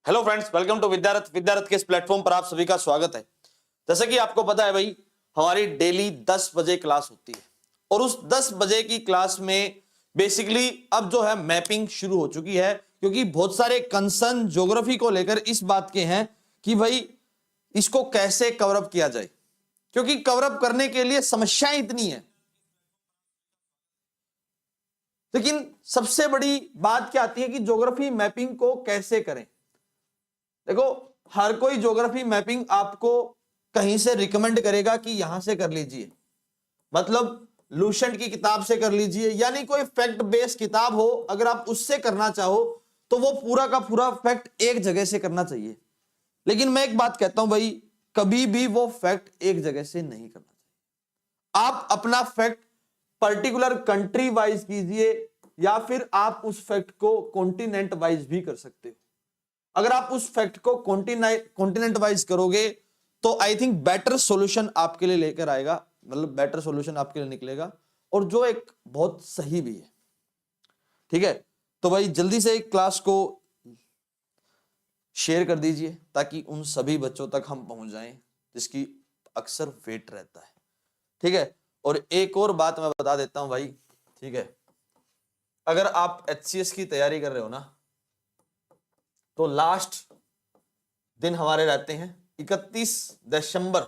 Hello friends, welcome to Vidyarath. Vidyarath के इस platform पर आप सभी का स्वागत है। जैसे कि आपको पता है भाई, हमारी डेली 10 बजे क्लास होती है और उस 10 बजे की क्लास में बेसिकली अब जो है मैपिंग शुरू हो चुकी है, क्योंकि बहुत सारे कंसर्न ज्योग्राफी को लेकर इस बात के हैं कि भाई इसको कैसे कवर अप किया जाए, क्योंकि कवर अप करने के लिए समस्याएं इतनी है। लेकिन सबसे बड़ी बात क्या आती है कि ज्योग्राफी मैपिंग को कैसे करें। देखो, हर कोई ज्योग्राफी मैपिंग आपको कहीं से रिकमेंड करेगा कि यहां से कर लीजिए, मतलब लूसेंट की किताब से कर लीजिए, यानी कोई फैक्ट बेस्ड किताब हो, अगर आप उससे करना चाहो तो वो पूरा का पूरा फैक्ट एक जगह से करना चाहिए। लेकिन मैं एक बात कहता हूं भाई, कभी भी वो फैक्ट एक जगह से नहीं करना चाहिए। आप अपना फैक्ट पर्टिकुलर कंट्री वाइज कीजिए, या फिर आप उस फैक्ट को कॉन्टिनेंट वाइज भी कर सकते हो। अगर आप उस फैक्ट को कॉन्टिनेंट वाइज करोगे तो आई थिंक बेटर सॉल्यूशन आपके लिए लेकर आएगा, मतलब बेटर सॉल्यूशन आपके लिए निकलेगा, और जो एक बहुत सही भी है। ठीक है, तो भाई जल्दी से क्लास को शेयर कर दीजिए ताकि उन सभी बच्चों तक हम पहुंच जाएं जिसकी अक्सर वेट रहता है। ठीक है, और एक और बात मैं बता देता हूं भाई। ठीक है, अगर आप एचसीएस की तैयारी कर रहे हो ना, तो लास्ट दिन हमारे रहते हैं 31 दिसंबर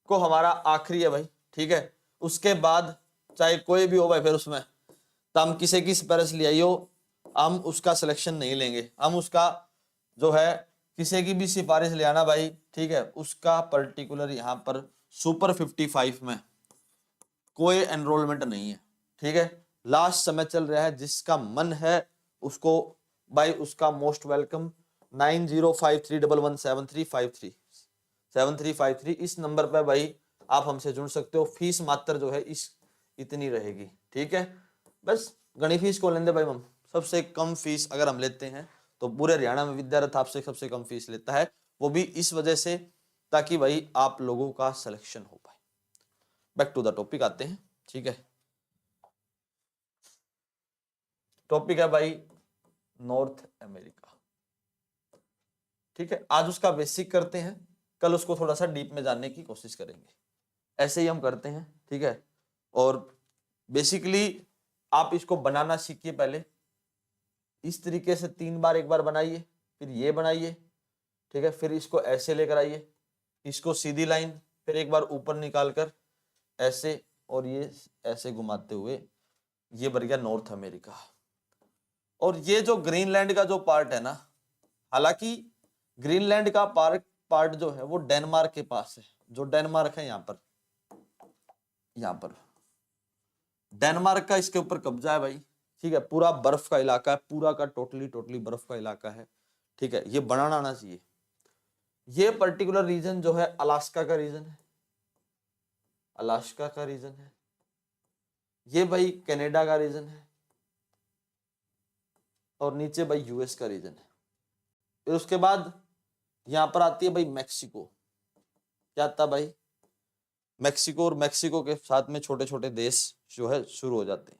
को हमारा आखिरी है भाई। ठीक है, उसके बाद चाहे कोई भी हो भाई, फिर उसमें तो हम किसी की सिफारिश ले आई हो, हम उसका सिलेक्शन नहीं लेंगे। हम उसका जो है किसी की भी सिफारिश ले आना भाई, ठीक है, उसका पर्टिकुलर यहाँ पर सुपर 55 में कोई एनरोलमेंट नहीं है। ठीक है, लास्ट समय चल रहा है, जिसका मन है उसको भाई उसका मोस्ट वेलकम। 9053117353 इस नंबर पर भाई आप हमसे जुड़ सकते हो। फीस मात्र जो है इस इतनी रहेगी। ठीक है, बस गणी फीस को लेंगे भाई हम, सबसे कम फीस अगर हम लेते हैं तो पूरे हरियाणा में विद्यारथ आपसे सबसे कम फीस लेता है, वो भी इस वजह से ताकि भाई आप लोगों का सिलेक्शन हो पाए। बैक टू द टॉपिक आते हैं। ठीक है, टॉपिक है भाई नॉर्थ अमेरिका। ठीक है, आज उसका बेसिक करते हैं, कल उसको थोड़ा सा डीप में जानने की कोशिश करेंगे। ऐसे ही हम करते हैं। ठीक है, और बेसिकली आप इसको बनाना सीखिए पहले। इस तरीके से 3 बार, एक बार बनाइए, फिर ये बनाइए। ठीक है, फिर इसको ऐसे लेकर आइए, इसको सीधी लाइन, फिर एक बार ऊपर निकाल कर ऐसे, और ये ऐसे घुमाते हुए ये बन गया नॉर्थ अमेरिका। और ये जो ग्रीनलैंड का जो पार्ट है ना, हालांकि ग्रीनलैंड का पार्ट जो है वो डेनमार्क के पास है। जो डेनमार्क है यहाँ पर डेनमार्क का इसके ऊपर कब्जा है भाई। ठीक है, पूरा बर्फ का इलाका है, पूरा का टोटली बर्फ का इलाका है। ठीक है, ये बनाना आना चाहिए। ये पर्टिकुलर रीजन जो है अलास्का का रीजन है, अलास्का का रीजन है। ये भाई कनाडा का रीजन है, और नीचे भाई यूएस का रीजन है। फिर उसके बाद यहां पर आती है भाई मैक्सिको। क्या आता है भाई? मैक्सिको, और मैक्सिको के साथ में छोटे छोटे देश जो है शुरू हो जाते हैं।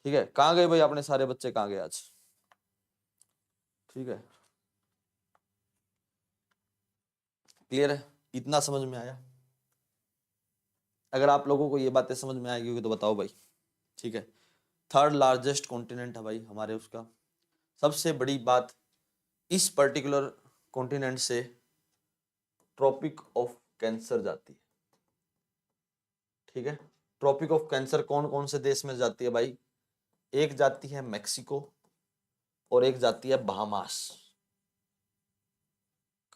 ठीक है, कहाँ गए भाई अपने सारे बच्चे, कहाँ गए आज? ठीक है, क्लियर है? इतना समझ में आया? अगर आप लोगों को ये बातें समझ में आएगी तो बताओ भाई। ठीक है, थर्ड लार्जेस्ट कॉन्टिनेंट है भाई हमारे उसका। सबसे बड़ी बात, इस पर्टिकुलर कॉन्टिनेंट से ट्रॉपिक ऑफ कैंसर जाती है। ठीक है, ट्रॉपिक ऑफ कैंसर कौन कौन से देश में जाती है भाई? एक जाती है मैक्सिको, और एक जाती है बहामास।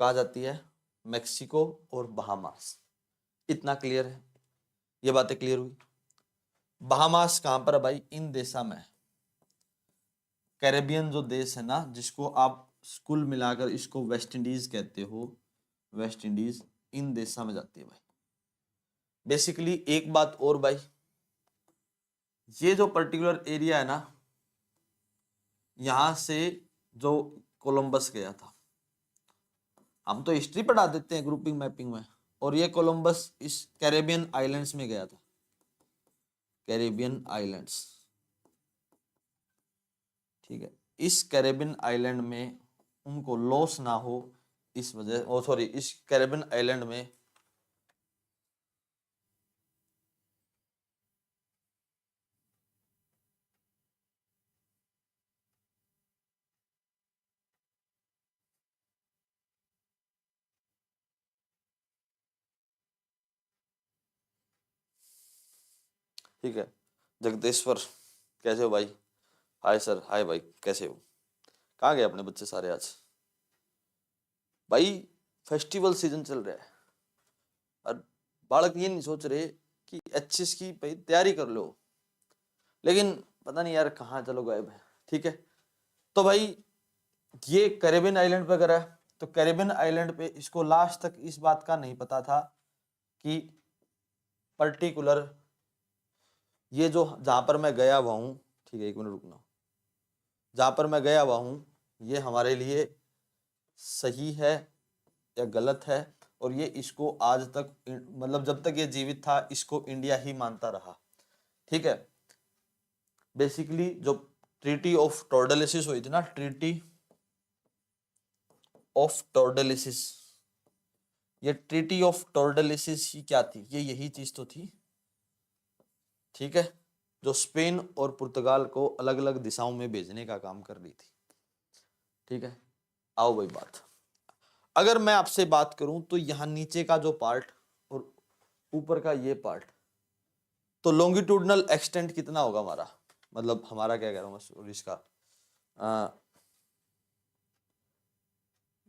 कहा जाती है? मैक्सिको और बहामास। इतना क्लियर है? ये बातें क्लियर हुई? बहामास कहां पर है भाई? इन देशा में। कैरेबियन जो देश है ना, जिसको आप कुल मिलाकर इसको वेस्ट इंडीज कहते हो, वेस्ट इंडीज, इन देशा में जाती है भाई। बेसिकली एक बात और भाई, ये जो पर्टिकुलर एरिया है ना, यहां से जो कोलंबस गया था, हम तो हिस्ट्री पढ़ा देते हैं ग्रुपिंग मैपिंग में, और ये कोलंबस इस कैरेबियन आइलैंड्स में गया था, कैरेबियन आइलैंड्स। ठीक है, इस कैरेबियन आइलैंड में उनको लॉस ना हो इस वजह, सॉरी, इस कैरिबियन आइलैंड में ठीक है। जगदेश्वर, कैसे हो भाई? हाय सर, हाय भाई, कैसे हो? कहाँ गए अपने बच्चे सारे आज? भाई फेस्टिवल सीजन चल रहा है और बालक ये नहीं सोच रहे कि एचएस की भाई तैयारी कर लो, लेकिन पता नहीं यार कहाँ चलो गायब है। ठीक है, तो भाई ये कैरिबियन आइलैंड पे करा है, तो कैरिबियन आइलैंड पे इसको लास्ट तक इस बात का नहीं पता था कि पर्टिकुलर ये जो जहां पर मैं गया हुआ हूँ, ठीक है, एक मिनट रुकना, जहां पर मैं गया हुआ हूँ ये हमारे लिए सही है या गलत है, और ये इसको आज तक मतलब जब तक ये जीवित था इसको इंडिया ही मानता रहा। ठीक है, बेसिकली जो ट्रीटी ऑफ टॉर्डलिसिस हुई थी ना, ट्रीटी ऑफ टॉर्डलिसिस, ये ट्रीटी ऑफ टॉर्डलिसिस ही क्या थी? ये यही चीज तो थी, ठीक है, जो स्पेन और पुर्तगाल को अलग अलग दिशाओं में भेजने का काम कर रही थी। ठीक है, आओ भाई बात, अगर मैं आपसे बात करूं तो यहां नीचे का जो पार्ट और ऊपर का ये पार्ट, तो लॉन्गिट्यूडनल एक्सटेंट कितना होगा हमारा, मतलब हमारा क्या कह रहा हूं मैं, इसका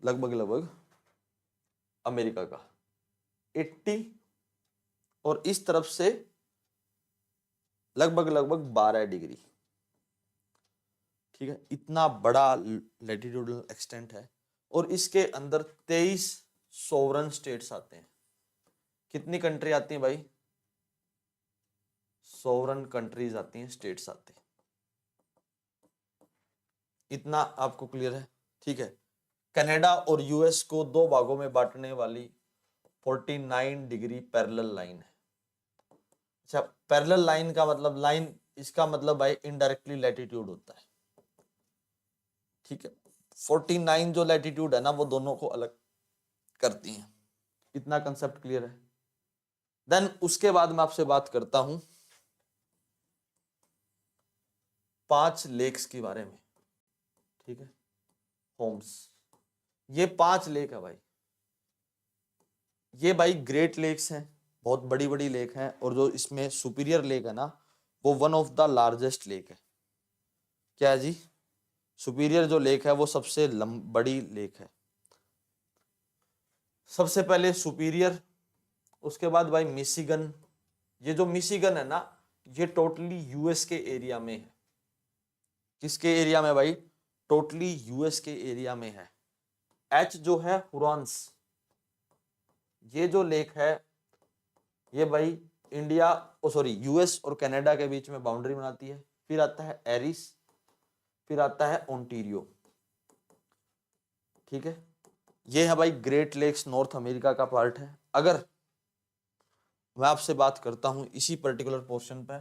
लगभग लगभग अमेरिका का 80, और इस तरफ से लगभग लगभग 12 डिग्री। ठीक है, इतना बड़ा लैटिट्यूडनल एक्सटेंट है, और इसके अंदर 23 सोवरन स्टेट्स आते हैं। कितनी कंट्री आती हैं भाई? सोवरन कंट्रीज आती हैं, स्टेट्स आते हैं। इतना आपको क्लियर है? ठीक है, कनाडा और यूएस को दो भागों में बांटने वाली 49 डिग्री पैरेलल लाइन है। अच्छा, पैरेलल लाइन का मतलब, लाइन इसका मतलब भाई इनडायरेक्टली लैटिट्यूड होता है। ठीक है, 49 जो लैटिट्यूड है ना वो दोनों को अलग करती हैं। इतना कंसेप्ट क्लियर है? देन उसके बाद मैं आपसे बात करता हूं 5 लेक्स के बारे में। ठीक है, होम्स, ये 5 लेक है भाई, ये भाई ग्रेट लेक्स हैं, बहुत बड़ी बड़ी लेक हैं, और जो इसमें सुपीरियर लेक है ना वो one of the largest lake है। क्या है जी? सुपीरियर जो लेक है वो सबसे बड़ी लेक है। सबसे पहले सुपीरियर, उसके बाद भाई मिशिगन। ये जो मिशिगन है ना ये टोटली यूएस के एरिया में है। किसके एरिया में भाई? टोटली यूएस के एरिया में है। एच जो है हुरॉन्स, ये जो लेक है ये भाई इंडिया, ओ सॉरी, यूएस और कनाडा के बीच में बाउंड्री बनाती है। फिर आता है एरिस, फिर आता है ओंटारियो। ठीक है, ये है भाई ग्रेट लेक्स, नॉर्थ अमेरिका का पार्ट है। अगर मैं आपसे बात करता हूं इसी पर्टिकुलर पोर्शन पे,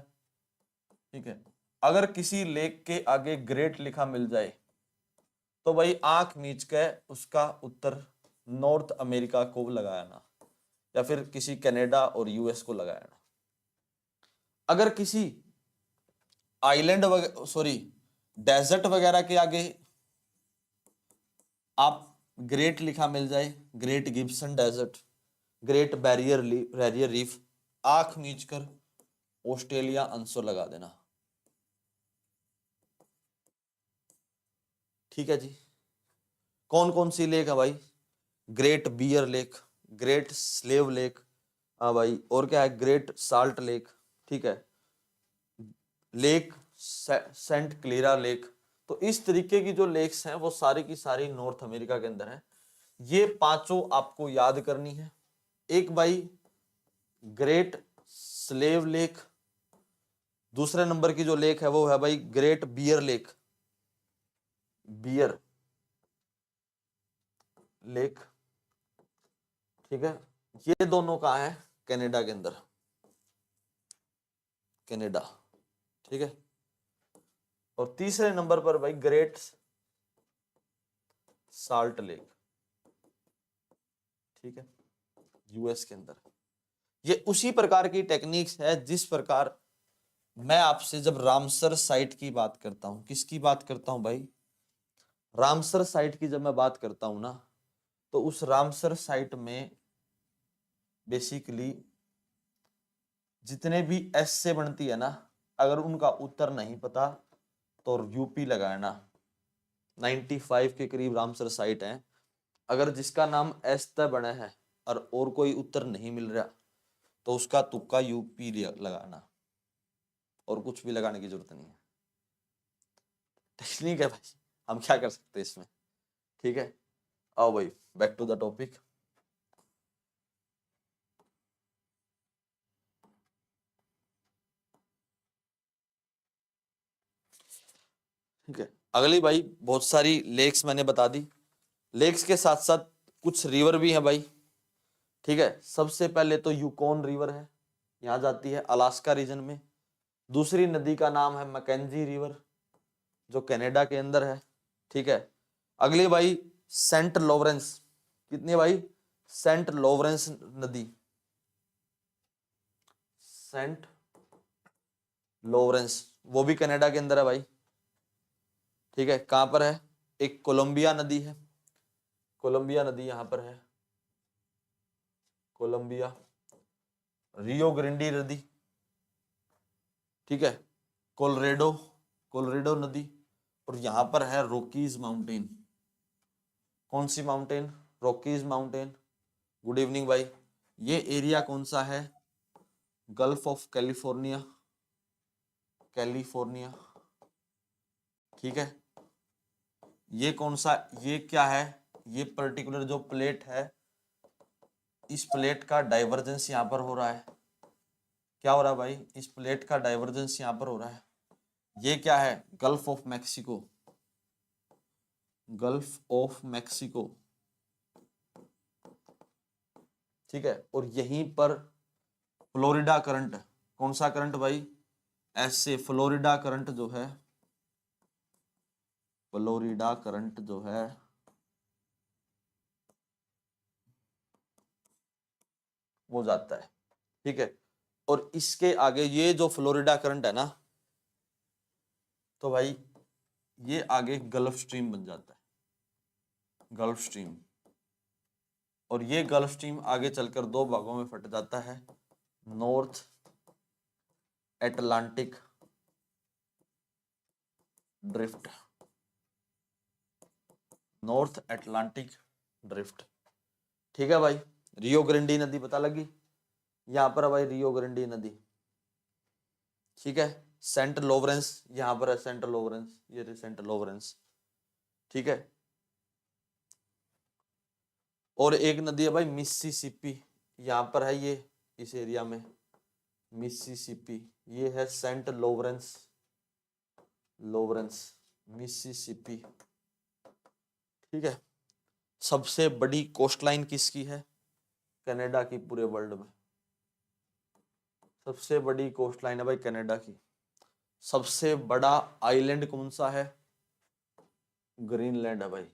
ठीक है, अगर किसी लेक के आगे ग्रेट लिखा मिल जाए तो भाई आंख मीच के उसका उत्तर नॉर्थ अमेरिका को लगाना, या फिर किसी कनाडा और यूएस को लगाना। अगर किसी आइलैंड सॉरी डेजर्ट वगैरह के आगे आप ग्रेट लिखा मिल जाए, Great Gibson Desert, Great Barrier Reef, आंख मीच कर ऑस्ट्रेलिया आंसर लगा देना। ठीक है जी, कौन कौन सी लेक है भाई? Great Bear Lake, Great Slave Lake, हाँ भाई, और क्या है? ग्रेट साल्ट लेक, ठीक है, लेक सेंट क्लेरा लेक। तो इस तरीके की जो लेक्स हैं वो सारी की सारी नॉर्थ अमेरिका के अंदर है। ये पांचों आपको याद करनी है। एक भाई ग्रेट स्लेव लेक, दूसरे नंबर की जो लेक है वो है भाई Great Bear Lake, Bear Lake. ठीक है, ये दोनों कहाँ है? कनाडा के अंदर, कनाडा। ठीक है, और तीसरे नंबर पर भाई ग्रेट साल्ट लेक, ठीक है, यूएस के अंदर। ये उसी प्रकार की टेक्निक्स है जिस प्रकार मैं आपसे जब रामसर साइट की बात करता हूं, किसकी बात करता हूं भाई, रामसर साइट की जब मैं बात करता हूं ना, तो उस रामसर साइट में बेसिकली जितने भी एस से बनती है ना, अगर उनका उत्तर नहीं पता तो यूपी लगाना। 95 के करीब रामसर साइट है, अगर जिसका नाम एस तक बना है और कोई उत्तर नहीं मिल रहा तो उसका तुक्का यूपी लगाना, और कुछ भी लगाने की जरूरत नहीं है। टेक्निक है भाई, हम क्या कर सकते हैं इसमें, ठीक है। आओ भाई बैक टू द टॉपिक। ठीक है, अगली भाई बहुत सारी लेक्स मैंने बता दी, लेक्स के साथ साथ कुछ रिवर भी हैं भाई, ठीक है। सबसे पहले तो यूकॉन रिवर है, यहाँ जाती है अलास्का रीजन में। दूसरी नदी का नाम है मैकेंजी रिवर, जो कनाडा के अंदर है, ठीक है। अगली भाई सेंट लॉरेंस, कितनी भाई, सेंट लॉरेंस नदी, सेंट लॉरेंस, वो भी कनाडा के अंदर है भाई, ठीक है। कहां पर है, एक कोलंबिया नदी है, कोलंबिया नदी यहां पर है, कोलंबिया। रियो ग्रांडी नदी, ठीक है, कोलोरेडो, कोलोरेडो नदी, और यहां पर है रॉकीज माउंटेन। कौन सी mountain, Rockies mountain. Good evening भाई। ये एरिया कौन सा है, गल्फ ऑफ कैलिफोर्निया, कैलिफोर्निया, ठीक है। ये कौन सा, ये क्या है, ये पर्टिकुलर जो प्लेट है, इस प्लेट का डाइवर्जेंस यहां पर हो रहा है। क्या हो रहा है भाई, इस प्लेट का डाइवर्जेंस यहां पर हो रहा है। ये क्या है, gulf of Mexico, gulf of Mexico, ठीक है। और यहीं पर फ्लोरिडा करंट, कौन सा करंट भाई, ऐसे फ्लोरिडा करंट जो है, फ्लोरिडा करंट जो है वो जाता है, ठीक है। और इसके आगे ये जो फ्लोरिडा करंट है ना, तो भाई ये आगे गल्फ स्ट्रीम बन जाता है, गल्फ स्ट्रीम। और ये गल्फ स्ट्रीम आगे चलकर दो भागों में फट जाता है, north Atlantic drift, north Atlantic drift, ठीक है भाई। रियो ग्रांडी नदी पता लगी, यहां पर है भाई रियो ग्रांडी नदी, ठीक है। सेंट लॉरेंस यहां पर है, सेंट लॉरेंस, ये सेंट लॉरेंस, ठीक है। और एक नदी है भाई मिसिसिपी, यहां पर है ये, इस एरिया में मिसिसिपी, ये है सेंट लॉरेंस, लॉरेंस मिसिसिपी, ठीक है। सबसे बड़ी कोस्टलाइन किसकी है, कनाडा की, पूरे वर्ल्ड में सबसे बड़ी कोस्टलाइन है भाई कनाडा की। सबसे बड़ा आइलैंड कौन सा है, ग्रीनलैंड है भाई।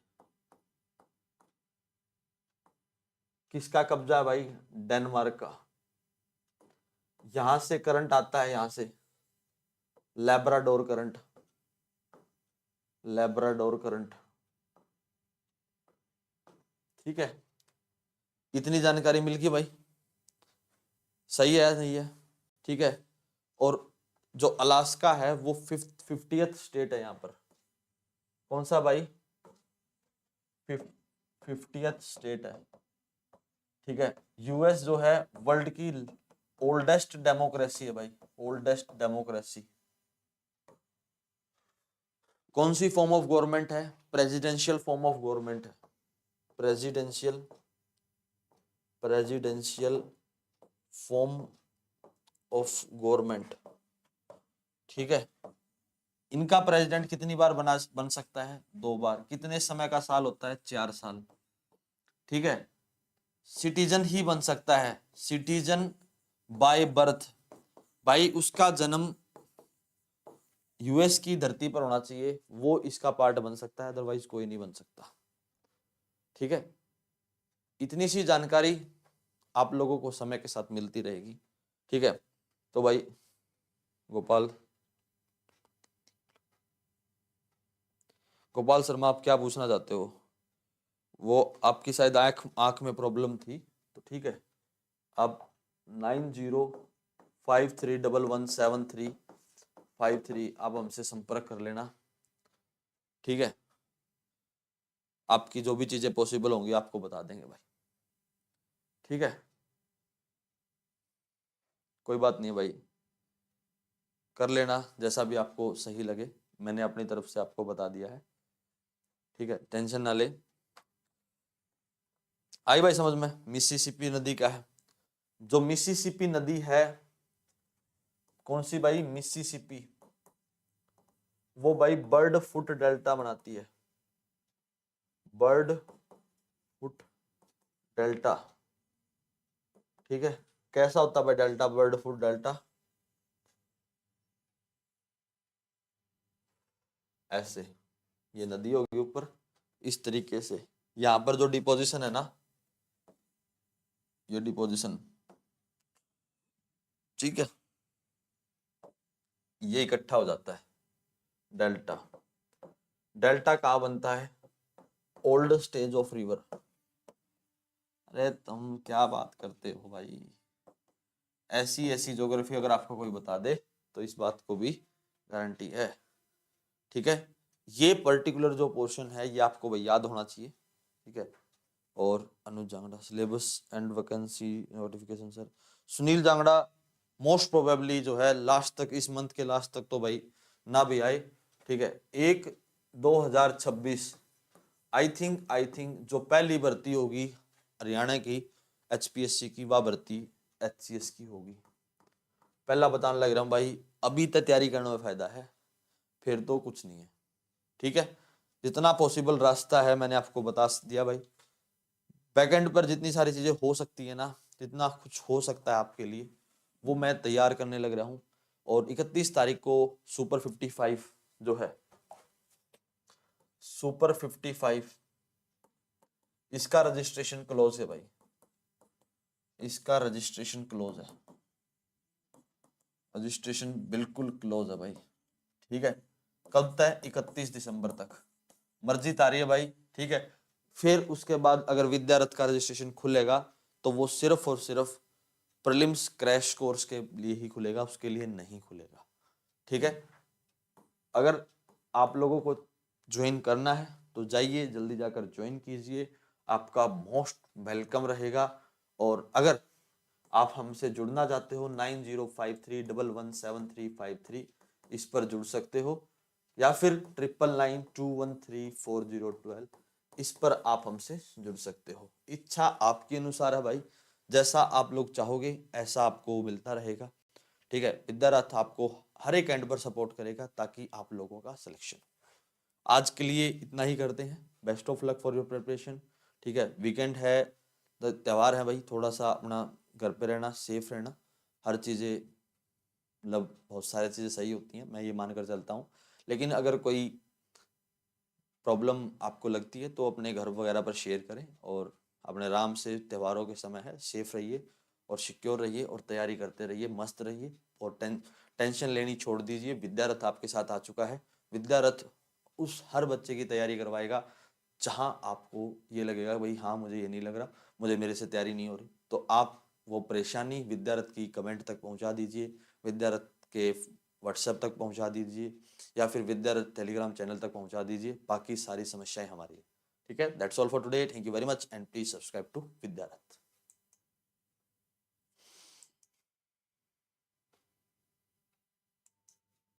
किसका कब्जा है भाई, डेनमार्क का। यहां से करंट आता है, यहां से लैब्राडोर करंट, लैब्राडोर करंट, ठीक है। इतनी जानकारी मिल गई भाई, सही है, सही है, ठीक है। और जो अलास्का है वो 50th स्टेट है यहाँ पर, कौन सा भाई, 50th स्टेट है, ठीक है। यूएस जो है वर्ल्ड की ओल्डेस्ट डेमोक्रेसी है भाई, ओल्डेस्ट डेमोक्रेसी। कौन सी फॉर्म ऑफ गवर्नमेंट है, प्रेसिडेंशियल फॉर्म ऑफ गवर्नमेंट है, presidential, presidential form of government, ठीक है। इनका प्रेसिडेंट कितनी बार बन सकता है, 2 बार। कितने समय का साल होता है, 4 साल, ठीक है। सिटीजन ही बन सकता है, सिटीजन बाय बर्थ, भाई उसका जन्म यूएस की धरती पर होना चाहिए, वो इसका पार्ट बन सकता है, अदरवाइज कोई नहीं बन सकता, ठीक है, इतनी सी जानकारी आप लोगों को समय के साथ मिलती रहेगी। ठीक है, तो भाई गोपाल शर्मा, आप क्या पूछना चाहते हो? वो आपकी शायद आंख में प्रॉब्लम थी, तो ठीक है, आप 9053117353 आप हमसे संपर्क कर लेना। ठीक है, आपकी जो भी चीजें पॉसिबल होंगी आपको बता देंगे भाई। ठीक है, कोई बात नहीं भाई, कर लेना जैसा भी आपको सही लगे, मैंने अपनी तरफ से आपको बता दिया है। ठीक है, टेंशन ना ले। आई भाई समझ में? मिसिसिपी नदी क्या है? जो मिसिसिपी नदी है, कौन सी भाई? मिसिसिपी, वो भाई बर्ड फुट डेल्टा बनाती है, बर्ड फुट डेल्टा। ठीक है, कैसा होता है भाई डेल्टा, बर्ड फुट डेल्टा? ऐसे, ये नदी होगी ऊपर इस तरीके से, यहाँ पर जो डिपोजिशन है ना, ये डिपोजिशन, ठीक है, ये इकट्ठा हो जाता है डेल्टा। डेल्टा कहाँ बनता है? Old stage of river. अरे तुम क्या बात करते हो भाई, ऐसी ऐसी ज्योग्राफी अगर आपको कोई बता दे तो इस बात को भी गारंटी है। ठीक है, ये पर्टिकुलर जो पोर्शन है ये आपको भाई याद होना चाहिए। ठीक है, और Anuj Jangra, syllabus and vacancy notification sir, Sunil Jangra most probably जो है लास्ट तक, इस मंथ के लास्ट तक तो भाई ना भी आए। ठीक है, 1/2026 आई थिंक जो पहली भर्ती होगी हरियाणा की HPSC की, वह भर्ती HCS की होगी। पहला बताने लग रहा हूँ भाई, अभी तक तैयारी करने में फायदा है, फिर तो कुछ नहीं है। ठीक है, जितना पॉसिबल रास्ता है मैंने आपको बता दिया भाई। बैकएंड पर जितनी सारी चीजें हो सकती है ना, जितना कुछ हो सकता है आपके लिए, वो मैं तैयार करने लग रहा हूँ। और 31 तारीख को सुपर 55 जो है, सुपर 55, इसका रजिस्ट्रेशन क्लोज है भाई, इसका रजिस्ट्रेशन क्लोज है, रजिस्ट्रेशन बिल्कुल क्लोज है भाई। ठीक है, कब तक? 31 दिसंबर तक, मर्जी तारी है भाई। ठीक है, फिर उसके बाद अगर विद्यारथ का रजिस्ट्रेशन खुलेगा तो वो सिर्फ और सिर्फ प्रीलिम्स क्रैश कोर्स के लिए ही खुलेगा, उसके लिए नहीं खुलेगा। ठीक है, अगर आप लोगों को ज्वाइन करना है तो जाइए, जल्दी जाकर ज्वाइन कीजिए, आपका मोस्ट वेलकम रहेगा। और अगर आप हमसे जुड़ना चाहते हो 9053117353 इस पर जुड़ सकते हो, या फिर 9992134012 इस पर आप हमसे जुड़ सकते हो। इच्छा आपके अनुसार है भाई, जैसा आप लोग चाहोगे ऐसा आपको मिलता रहेगा। ठीक है, विद्यारथ आपको हर एक एंड पर सपोर्ट करेगा ताकि आप लोगों का सिलेक्शन। आज के लिए इतना ही करते हैं, best of luck for your preparation. ठीक है, वीकेंड है, त्योहार है भाई, थोड़ा सा अपना घर पे रहना, सेफ रहना, हर चीज़ें मतलब बहुत सारी चीज़ें सही होती हैं, मैं ये मानकर चलता हूँ। लेकिन अगर कोई प्रॉब्लम आपको लगती है तो अपने घर वगैरह पर शेयर करें, और अपने आराम से, त्योहारों के समय है, सेफ रहिए और सिक्योर रहिए और तैयारी करते रहिए, मस्त रहिए और टेंशन लेनी छोड़ दीजिए। विद्यारथ आपके साथ आ चुका है, विद्यारथ उस हर बच्चे की तैयारी करवाएगा जहां आपको ये लगेगा भाई हाँ मुझे ये नहीं लग रहा, मुझे मेरे से तैयारी नहीं हो रही, तो आप वो परेशानी विद्यारथ की कमेंट तक पहुंचा दीजिए, विद्यारथ के व्हाट्सएप तक पहुंचा दीजिए, या फिर विद्यारथ टेलीग्राम चैनल तक पहुंचा दीजिए, बाकी सारी समस्याएं हमारी है। ठीक है, that's all for today, thank you very much and please subscribe to विद्यारथ।